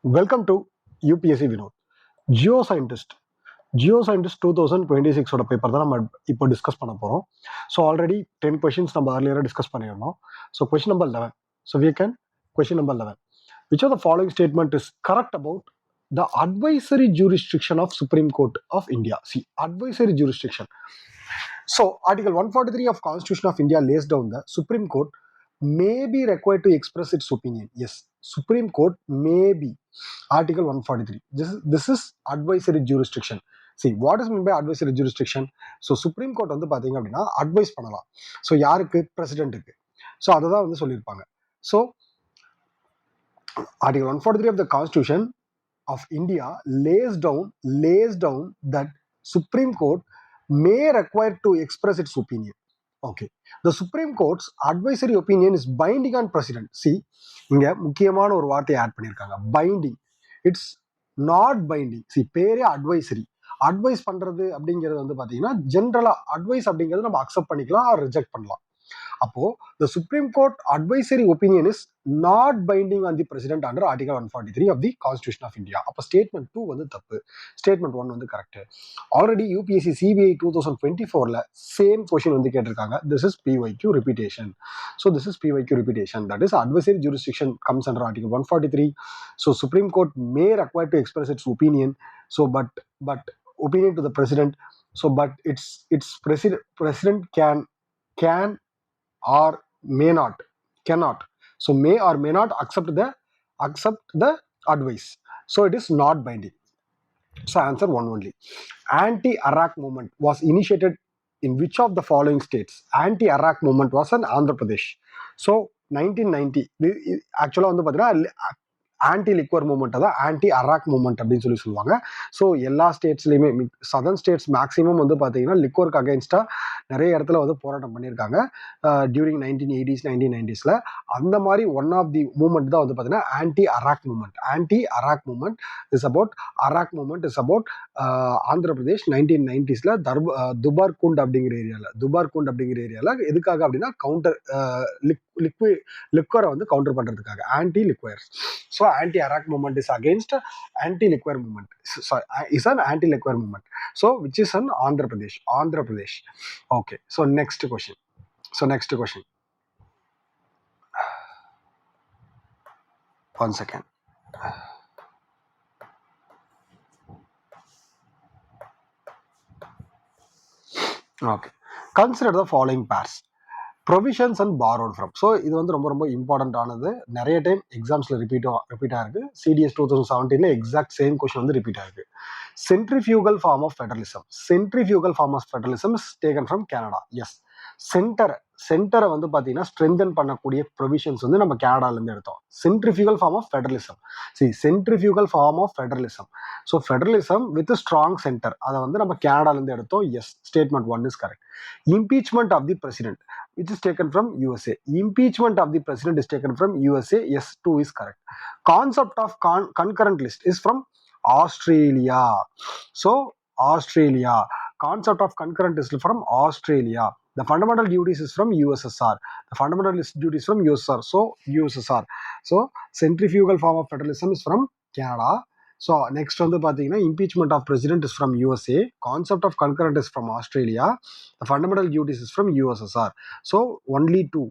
Welcome to UPSC Vinod. Geoscientist. Geoscientist 2026 ஓட paper தான் நம்ம இப்போ டிஸ்கஸ் பண்ண போகிறோம். ஸோ ஆல்ரெடி 10 கொஷின்ஸ் நம்ம earlier டிஸ்கஸ் பண்ணியிருந்தோம். So question number 11. So we can question number 11. Which of the following statement is correct about the advisory jurisdiction of Supreme Court of India? See, advisory jurisdiction. So Article 143 of Constitution of India lays down the Supreme Court may be required to express its opinion. Yes, Supreme Court may be. Article 143. This is advisory jurisdiction. See, what is meant by advisory jurisdiction? So Supreme Court வந்து பாத்தீங்க அப்படின்னா advice பண்ணலாம். So யாருக்கு? பிரசிடென்ட்டுக்கு. So அதை தான் வந்து சொல்லியிருப்பாங்க. So Article 143 of the Constitution of India lays down that Supreme Court may require to express its opinion. Okay. The Supreme Court's advisory opinion is binding on President. See, இங்க முக்கியமான ஒரு வார்த்தையை add பண்ணியிருக்காங்க. Binding. It's not binding. C, பேரே advisory. Advice பண்றது அப்படிங்கிறது வந்து பாத்தீங்கன்னா ஜென்ரலா அட்வைஸ் அப்படிங்கிறது நம்ம அக்செப்ட் பண்ணிக்கலாம், ரிஜெக்ட் பண்ணலாம். அப்போ the Supreme Court advisory opinion is not binding on the president under Article 143 of the Constitution of India. அப்போ statement 2 வந்து தப்பு, statement 1 வந்து கரெக்ட். ஆல்ரெடி UPSC CBI 2024ல சேம் கொஷின் வந்து கேட்டிருக்காங்க. This is PYQ repetition. So this is PYQ repetition. That is advisory jurisdiction comes under Article 143. So Supreme Court may require to express its opinion. So but opinion to the president. So but its president can or may not, cannot. So may or may not accept the advice. So it is not binding. So answer 1 only. Anti-Iraq movement was initiated in which of the following states? Anti-Iraq movement was in Andhra Pradesh. So 1990 ஆக்சுவலாக வந்து பார்த்தீங்கன்னா anti liquor movement தான் anti arrack movement அப்படின்னு சொல்லுவாங்க. So எல்லா ஸ்டேட்ஸ்லையுமே southern states maximum வந்து பார்த்தீங்கன்னா லிக்வருக்கு அகைன்ஸ்டாக நிறைய இடத்துல வந்து போராட்டம் பண்ணியிருக்காங்க டியூரிங் 1980s 1990s. அந்த மாதிரி ஒன் ஆஃப் தி மூவ்மெண்ட் தான் வந்து பார்த்தீங்கன்னா anti arrack movement. Anti arrack movement is about arrack movement is about Andhra Pradesh 1990s Dubagunta அப்படிங்கிற ஏரியாவில் எதுக்காக அப்படின்னா கவுண்டர் லிக்வரை வந்து கவுண்டர் பண்ணுறதுக்காக anti liquors. So anti-Iraq movement is against anti-liquor movement. Sorry, is an anti-liquor movement. So which is in Andhra Pradesh. Okay. So next question. One second. Okay. Consider the following pairs. Provisions and borrowed from. So இது வந்து ரொம்ப ரொம்ப important ஆனது. நிறைய time எக்ஸாம்ஸில் repeat ஆயிருக்கு. CDS 2017 exact same question வந்து repeat ஆயிருக்கு. Centrifugal form of federalism is taken from Canada. Yes, சென்டரை வந்து பார்த்தீங்கன்னா ஸ்ட்ரென்தன் பண்ணக்கூடிய ப்ரொவிஷன்ஸ் வந்து நம்ம கனடாலேருந்து எடுத்தோம். Centrifugal form of federalism. So federalism with strong center, அதை வந்து நம்ம கனடாலேருந்து எடுத்தோம். Yes, statement 1 is correct. Impeachment of the president, which is taken from USA. Impeachment of the president is taken from USA. Yes, 2 is correct. Concept of concurrent list is from Australia. So Australia. Concept of concurrent list from Australia. The fundamental duties is from USSR. The fundamental list duties from USSR. So USSR. So centrifugal form of federalism is from Canada. So next வந்து பார்த்தீங்கன்னா impeachment of president is from USA. Concept of concurrent is from Australia. The fundamental duties is from USSR. So only two.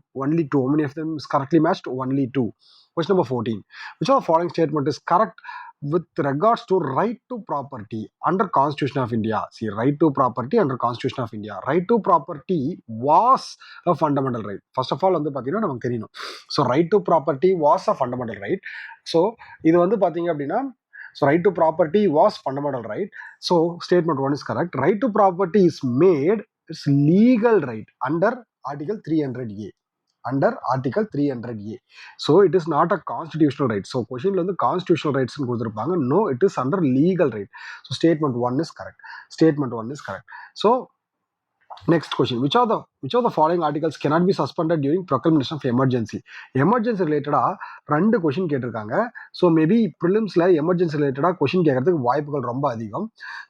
How many of them is correctly matched? Only 2. Question number 14. Which of the following statement is correct with regards to right to property under Constitution of India? See, right to property under Constitution of India. Right to property was a fundamental right. First of all வந்து பார்த்தீங்கன்னா நமக்கு தெரியணும். So right to property was a fundamental right. So இது வந்து பார்த்தீங்க அப்படின்னா so right to property was fundamental right. So statement 1 is correct. Right to property is made, it's legal right under Article 300A. So it is not a constitutional right. So question la வந்து constitutional rights னு கொடுத்திருப்பாங்க. No, it is under legal right. So statement 1 is correct. So next question. Which are the which of the following articles cannot be suspended during proclamation of emergency? Emergency ரிலேட்டடாக 2 question கேட்டிருக்காங்க. So maybe ப்ரிலிம்ஸில் emergency ரிலேட்டடாக question கேட்கறதுக்கு வாய்ப்புகள் ரொம்ப அதிகம்.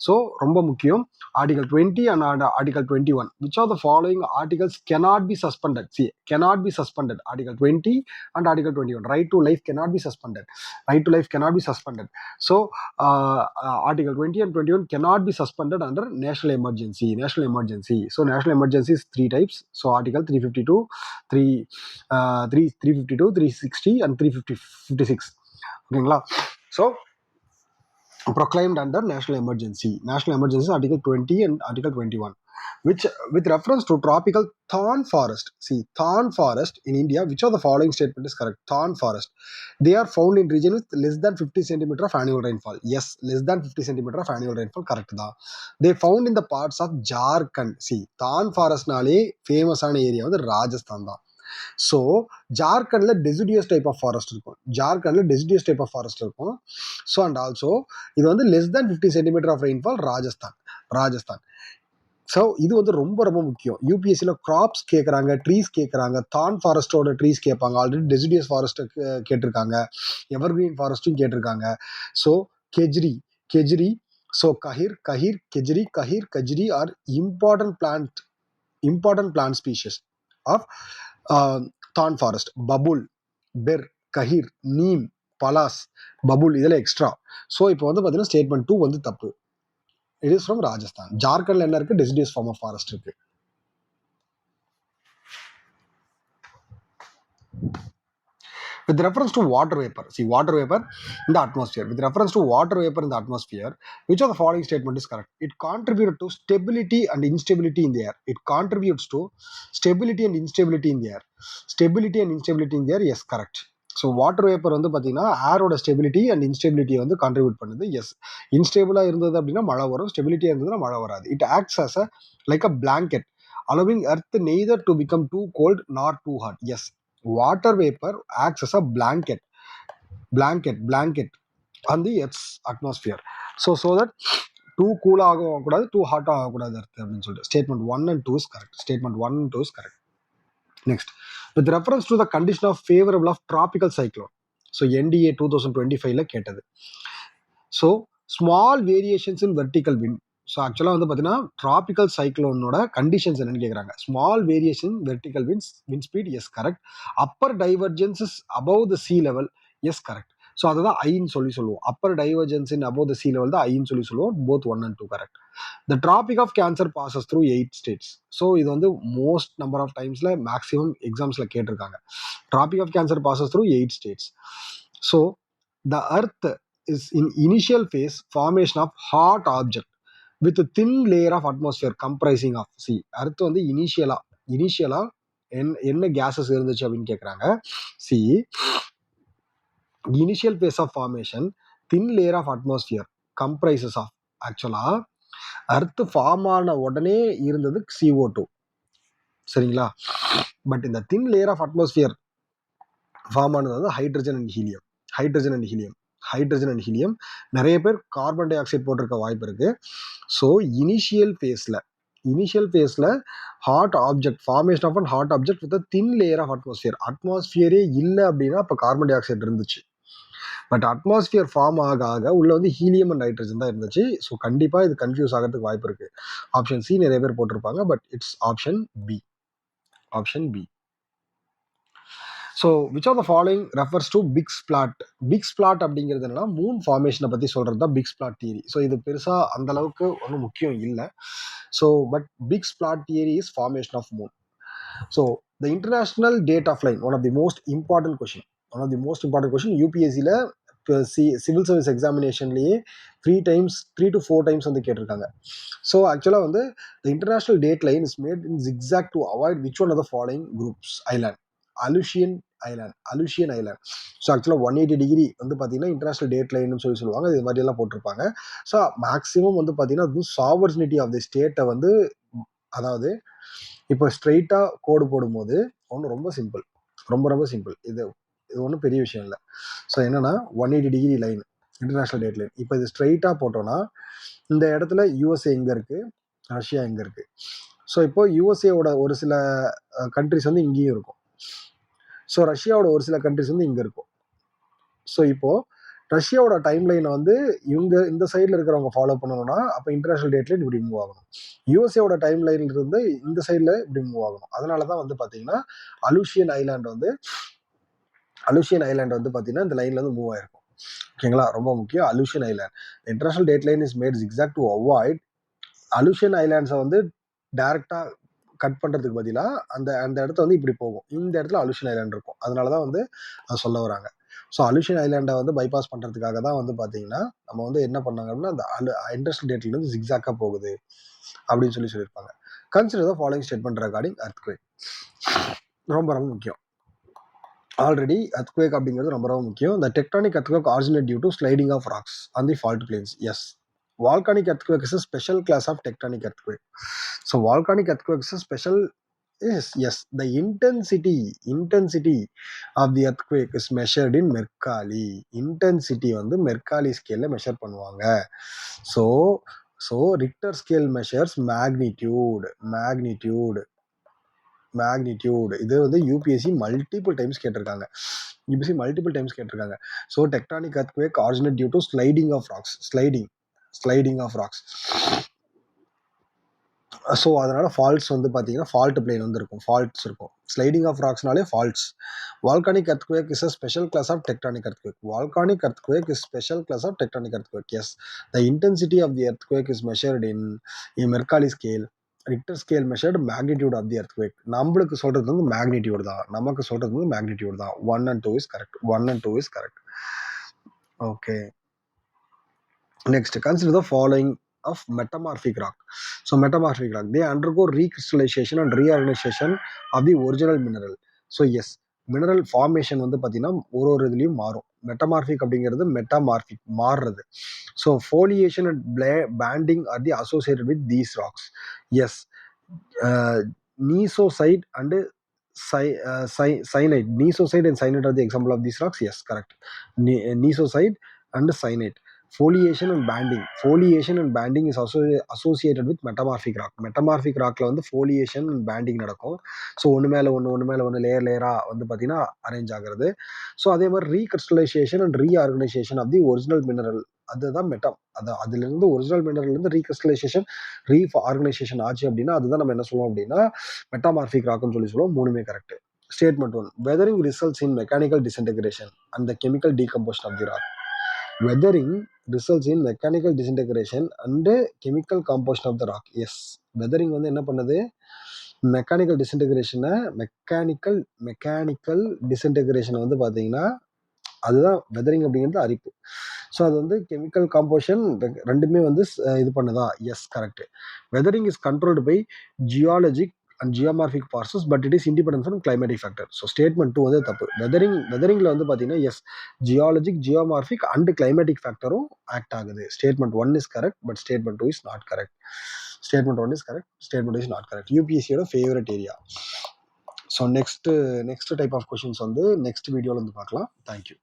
So ரொம்ப முக்கியம். Article 20 and article 21. Which of the following articles cannot be suspended? See, cannot be suspended. Article 20 and Article 21. Right to life cannot be suspended. Right to life cannot be suspended. So Article 20 and 21 cannot be suspended under national emergency. National emergency. So national emergency is 3 types. So Article 352, 352, 360 and 356. ஓகேங்களா? So proclaimed under national emergency. National emergency is Article 20 and Article 21. Which, with reference to tropical thorn forest. See, thorn forest in India, which of the following statement is correct? Thorn forest. They are found in region with less than 50 centimeter of annual rainfall. Yes, less than 50 centimeter of annual rainfall. Correct da. They found in the parts of Jharkhand. See, thorn forest naale famous ana area வந்து ராஜஸ்தான் தான். So ஜார்க்கண்ட்ல deciduous type of forest இருக்கும். ஜார்க்கண்ட்ல deciduous type of forest இருக்கும். So and also இது வந்து less than 50 centimetre of rainfall Rajasthan. So இது வந்து ரொம்ப ரொம்ப முக்கியம். யூபிஎஸ்சியில் கிராப்ஸ் கேட்குறாங்க, ட்ரீஸ் கேட்குறாங்க, தான் ஃபாரஸ்ட்டோட ட்ரீஸ் கேட்பாங்க, ஆல்ரெடி டெசிடியஸ் ஃபாரஸ்ட்டு கேட்டிருக்காங்க, எவர்கிரீன் ஃபாரஸ்ட்டும் கேட்டிருக்காங்க. So khejri so khair khejri are important plant species of தான் ஃபாரஸ்ட். பபுல், பெர், கஹிர், நீம், பலாஸ், பபுல் இதெல்லாம் எக்ஸ்ட்ரா. ஸோ இப்போ வந்து பார்த்தீங்கன்னா ஸ்டேட்மெண்ட் 2 வந்து தப்பு. It is from Rajasthan. ஜார்க்கண்ட்ல என்ன இருக்கு? டெசிடியஸ் ஃபார்ம் ஆஃப் ஃபாரஸ்ட் இருக்கு. With reference to water vapor, see water vapor in the atmosphere. With reference to water vapor in the atmosphere, which of the following statement is correct? It contributed to stability and instability in the air. It contributes to stability and instability in the air. Stability and instability in the air, yes, correct. So water vapour வந்து பார்த்தீங்கன்னா ஏரோட stability and இன்ஸ்டெபிலிட்டியை வந்து contribute பண்ணுது. S, இன்ஸ்டேபிளாக இருந்தது அப்படின்னா மழை வரும், ஸ்டெபிலிட்டியாக இருந்ததுன்னா மழை வராது. It acts as a like a blanket allowing earth neither to become too cold nor too hot. Yes, water vapor acts as a blanket on the earth's atmosphere. So that too cool ஆகக்கூடாது, too hot ஆகக்கூடாது earth அப்படின்னு சொல்லிட்டு statement 1 and 2 is correct. Statement 1 and 2 is correct. Next, with reference to the condition of favorable of tropical cyclone. So NDA 2025ல கேட்டது. So small variations in vertical wind. So ஆக்சுவலாக வந்து பார்த்தீங்கன்னா tropical சைக்ளோனோட conditions என்னன்னு கேட்குறாங்க. Small variation vertical wind speed, yes correct. Upper divergences above the sea level, yes correct. So அதுதான் ஐன்னு சொல்லுவோம். Upper divergence in above the sea level தான் ஐன்னு சொல்லுவோம். Both 1 and 2 correct. The tropic of cancer passes through 8 states. So இது வந்து most number of டைம்ஸில் maximum எக்ஸாம்ஸில் கேட்டிருக்காங்க. Tropic of cancer passes through 8 states. So the earth is in initial phase formation of hot object with a thin layer of atmosphere comprising of, see, earth வந்து இனிஷியலா என்ன gases இருந்துச்சு அப்படின்னு கேட்குறாங்க. see, initial phase of formation, thin layer of atmosphere comprises of, ஆக்சுவலா earth form ஆன உடனே இருந்தது CO2, சரிங்களா? பட் இந்த thin layer of atmosphere form ஆனது வந்து ஹைட்ரஜன் அண்ட் ஹீலியம். நிறைய பேர் கார்பன் டை ஆக்சைடு போட்டிருக்க வாய்ப்பு இருக்கு. ஸோ இனிஷியல் ஃபேஸில் hot object, formation of an hot object with thin layer of அட்மாஸ்பியரே இல்லை அப்படின்னா இப்போ கார்பன் டை ஆக்சைடு இருந்துச்சு. பட் அட்மாஸ்பியர் ஃபார்ம் ஆக உள்ள வந்து ஹீலியம் அண்ட் ஹைட்ரஜன் தான் இருந்துச்சு. ஸோ கண்டிப்பாக இது கன்ஃபியூஸ் ஆகிறதுக்கு வாய்ப்பு இருக்கு. ஆப்ஷன் சி நிறைய பேர் போட்டிருப்பாங்க, but it's option B. So which of the following refers to big splat அப்படிங்கிறது என்னன்னா மூன் ஃபார்மேஷனை பற்றி சொல்கிறது தான் பிக் ஸ்பிளாட் தியரி. ஸோ இது பெருசாக அந்த அளவுக்கு ஒன்றும் முக்கியம் இல்லை. So but big splat theory is formation of moon. So the international date of line, one of the most important question யூபிஎஸ்சியில் சிவில் சர்வீஸ் எக்ஸாமினேஷன்லேயே 3 to 4 times வந்து கேட்டிருக்காங்க. ஸோ ஆக்சுவலாக வந்து the international date line is made in zigzag to avoid which one of the following groups island. Aleutian island. So ஆக்சுவலாக 180 degree வந்து பார்த்தீங்கன்னா international date லைன்னு சொல்லுவாங்க. இது மாதிரி எல்லாம் போட்டிருப்பாங்க. ஸோ மேக்ஸிமம் வந்து பார்த்தீங்கன்னா அது சாவர்ஜினிட்டி ஆஃப் தி ஸ்டேட்டை வந்து, அதாவது இப்போ ஸ்ட்ரெயிட்டாக கோடு போடும்போது ஒன்று ரொம்ப சிம்பிள். இது ஒன்றும் பெரிய விஷயம் இல்லை. ஸோ என்னன்னா 180 degree line international date line. இப்போ இது ஸ்ட்ரெயிட்டாக போட்டோன்னா இந்த இடத்துல யூஎஸ்ஏ எங்கே இருக்குது, ரஷ்யா எங்கே இருக்குது, ஸோ இப்போ யூஎஸ்ஏவோட ஒரு சில கண்ட்ரிஸ் வந்து இங்கேயும் இருக்கும். ஸோ ரஷ்யாவோட ஒரு சில கண்ட்ரிஸ் வந்து இங்கே இருக்கும். ஸோ இப்போ ரஷ்யாவோட டைம் லைனை வந்து இவங்க இந்த சைடில் இருக்கிறவங்க ஃபாலோ பண்ணணும்னா அப்போ இன்டர்நேஷனல் டேட் லைன் இப்படி மூவ் ஆகணும். யூஎஸ்ஏவோட டைம் லைன்ல இருந்து இந்த சைடில் இப்படி மூவ் ஆகணும். அதனால தான் வந்து பார்த்தீங்கன்னா அலூஷியன் ஐலாண்ட் வந்து பார்த்தீங்கன்னா இந்த லைன்ல வந்து மூவ் ஆயிருக்கும். ஓகேங்களா, ரொம்ப முக்கியம். Aleutian island international date line is made zigzag to avoid aleutian ஐலாண்ட்ஸை வந்து டைரக்டா கட் பண்றதுக்கு பதிலாக அந்த இடத்த வந்து இப்படி போகும். இந்த இடத்துல அலூஷியன் ஐலாண்ட் இருக்கும். அதனால தான் வந்து அதை சொல்ல வராங்க. ஸோ அலூஷியன் ஐலாண்டை வந்து பைபாஸ் பண்ணுறதுக்காக தான் வந்து பார்த்தீங்கன்னா நம்ம வந்து என்ன பண்ணாங்க அப்படின்னா அந்த இன்டர்நேஷனல் டேட்ல இருந்து ஜிக்ஸாக்காக போகுது அப்படின்னு சொல்லியிருப்பாங்க. Consider the following statement recording earthquake. ரொம்ப ரொம்ப முக்கியம். ஆல்ரெடி எர்த்குவேக் அப்படிங்கிறது ரொம்ப ரொம்ப முக்கியம். The tectonic earthquake originated due to sliding of rocks on the fault plains. Yes. Volcanic earthquake is a special class of tectonic earthquake. So volcanic earthquake is a special. Yes. The intensity of the earthquake is measured in Mercalli. Intensity வந்து Mercalli scale measure பண்ணுவாங்க. So Richter scale measures magnitude. இது வந்து UPSC multiple times கேட்டிருக்காங்க. So tectonic earthquake originate due to sliding of rocks. So அதனால faults வந்து பார்த்தீங்கன்னா fault plane வந்து இருக்கும், ஃபால்ட்ஸ் இருக்கும். ஸ்லைடிங் ஆஃப் ராக்ஸ்னாலே faults. Volcanic earthquake is a special class of tectonic earthquake. Yes, the intensity of the earthquake is measured in Mercalli scale. Richter scale measured magnitude of the earthquake. நம்மளுக்கு சொல்றது வந்து magnitude தான், 1 and 2 is correct. Okay, next consider the following of metamorphic rock. So metamorphic rock, they undergo recrystallization and reorganization of the original mineral. So yes, mineral formation வந்து பார்த்தீங்கன்னா ஒரு இதுலேயும் மாறும். Metamorphic அப்படிங்கிறது மாறுறது. So foliation and banding are the associated with these rocks. Yes, நீசோசைட் and cyanide. Neosite and cyanide are the example of these rocks. Yes, correct. Neosite and cyanide. Foliation and banding is also associated with metamorphic rock. Metamorphic rockல வந்து foliation and banding நடக்கும். So ஒன்று மேலே ஒன்று லேயராக வந்து பார்த்தீங்கன்னா arrange ஆகிறது. So அதே மாதிரி recrystallisation and reorganisation of the original mineral, அதுதான் அதுலேருந்து ஒரிஜினல் மினரல்லேருந்து ரீகிறிஸ்டலைசேஷன் ரீஆர்கனைசேஷன் ஆச்சு அப்படின்னா அதுதான் நம்ம என்ன சொல்லுவோம் அப்படின்னா மெட்டாமார்பிக் ராக்னு சொல்லுவோம். மூணுமே correct. Statement 1. Weathering results in mechanical disintegration and the chemical decomposition of the rock. Weathering results in mechanical disintegration and chemical composition of the rock. Yes, weathering வந்து என்ன பண்ணுது, மெக்கானிக்கல் டிஸ்இன்டெகிரேஷன் வந்து பார்த்தீங்கன்னா அதுதான் வெதரிங் அப்படிங்கிறது அரிப்பு. ஸோ அது வந்து கெமிக்கல் காம்போசிஷன் ரெண்டுமே வந்து இது பண்ணுதா? Yes, correct. Weathering is controlled by geologic and geomorphic process, but it is independent from climatic factor. So statement 2 வந்து தப்பு. வெதரிங்கில் வந்து பார்த்தீங்கன்னா yes, geologic, geomorphic and climatic ஃபேக்டரும் ஆக்ட் ஆகுது. Statement 1 is correct, but statement 2 is not correct. Statement 1 is correct, statement 2 is not correct. யூபிஎஸ்சியோட favourite area. So next type of questions வந்து next வீடியோவில் வந்து பார்க்கலாம். தேங்க்யூ.